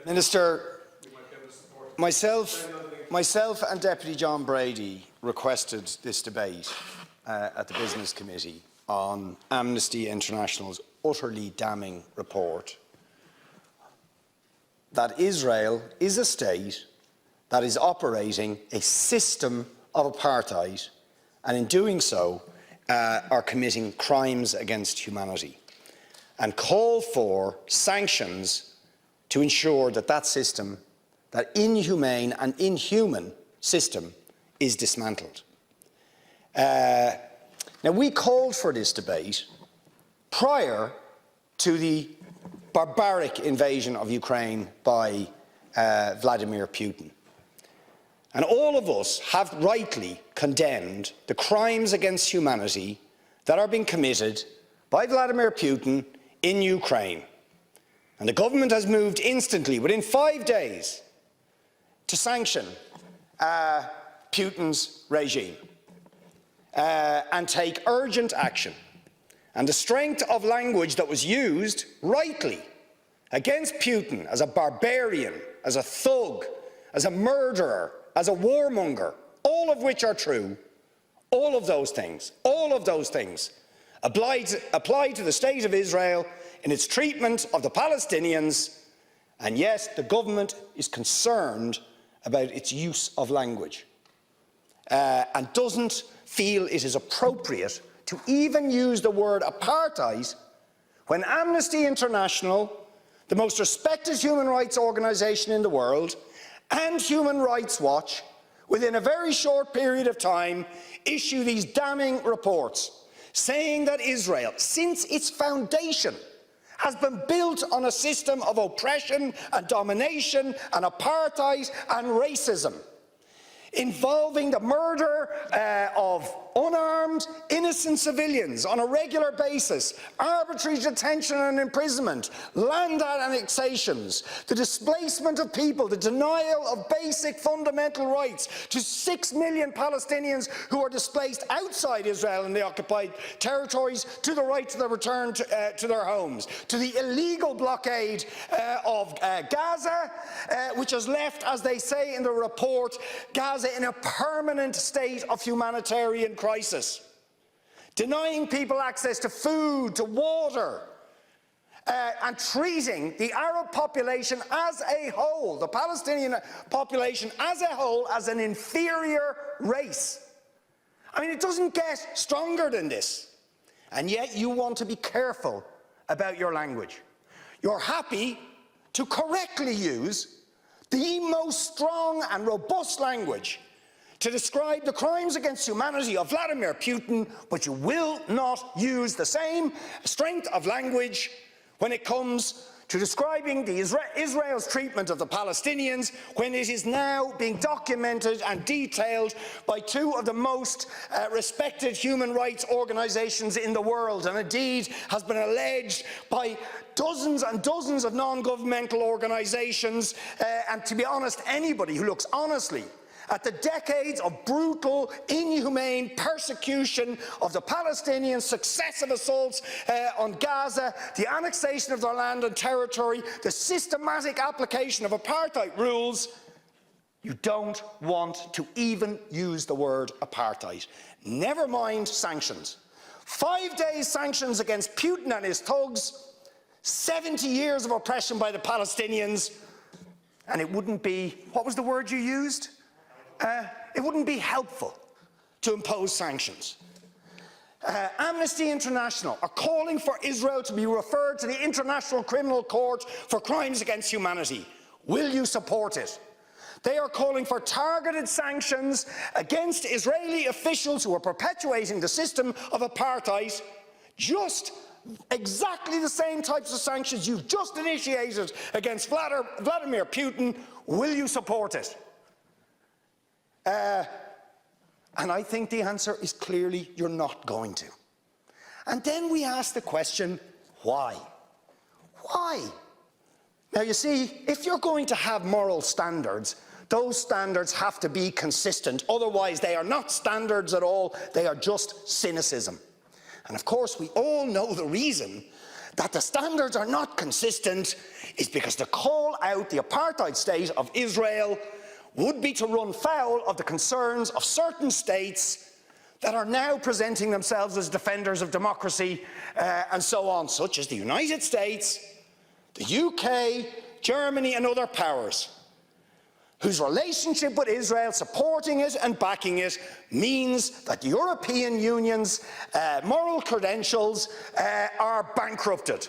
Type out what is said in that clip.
Minister, myself and Deputy John Brady requested this debate at the Business Committee on Amnesty International's utterly damning report that Israel is a state that is operating a system of apartheid, and in doing so are committing crimes against humanity, and call for sanctions to ensure that that system, that inhumane and inhuman system, is dismantled. Now, we called for this debate prior to the barbaric invasion of Ukraine by Vladimir Putin. And all of us have rightly condemned the crimes against humanity that are being committed by Vladimir Putin in Ukraine. And the government has moved instantly, within 5 days, to sanction Putin's regime and take urgent action. And the strength of language that was used, rightly, against Putin as a barbarian, as a thug, as a murderer, as a warmonger, all of which are true, all of those things apply to the State of Israel in its treatment of the Palestinians, and yes, the government is concerned about its use of language and doesn't feel it is appropriate to even use the word apartheid when Amnesty International, the most respected human rights organisation in the world, and Human Rights Watch, within a very short period of time, issue these damning reports saying that Israel, since its foundation, has been built on a system of oppression and domination and apartheid and racism, involving the murder of unarmed, innocent civilians on a regular basis, arbitrary detention and imprisonment, land annexations, the displacement of people, the denial of basic fundamental rights to 6 million Palestinians who are displaced outside Israel and the occupied territories, to the right to their return to their homes, to the illegal blockade of Gaza, which has left, as they say in the report, Gaza in a permanent state of humanitarian crisis, denying people access to food, to water, and treating the Arab population as a whole, the Palestinian population as a whole, as an inferior race. I mean, it doesn't get stronger than this. And yet you want to be careful about your language. You're happy to correctly use the most strong and robust language to describe the crimes against humanity of Vladimir Putin, but you will not use the same strength of language when it comes to describing Israel's treatment of the Palestinians, when it is now being documented and detailed by two of the most respected human rights organisations in the world, and indeed has been alleged by dozens and dozens of non-governmental organisations, and to be honest, anybody who looks honestly at the decades of brutal, inhumane persecution of the Palestinians, successive assaults on Gaza, the annexation of their land and territory, the systematic application of apartheid rules, you don't want to even use the word apartheid. Never mind sanctions. 5 days sanctions against Putin and his thugs, 70 years of oppression by the Palestinians, and it wouldn't be, what was the word you used? It wouldn't be helpful to impose sanctions. Amnesty International are calling for Israel to be referred to the International Criminal Court for crimes against humanity. Will you support it? They are calling for targeted sanctions against Israeli officials who are perpetuating the system of apartheid, just exactly the same types of sanctions you've just initiated against Vladimir Putin. Will you support it? And I think the answer is clearly you're not going to. And then we ask the question, why? Why? Now you see, if you're going to have moral standards, those standards have to be consistent. Otherwise they are not standards at all, they are just cynicism. And of course we all know the reason that the standards are not consistent is because to call out the apartheid state of Israel would be to run foul of the concerns of certain states that are now presenting themselves as defenders of democracy and so on, such as the United States, the UK, Germany and other powers, whose relationship with Israel, supporting it and backing it, means that the European Union's moral credentials are bankrupted.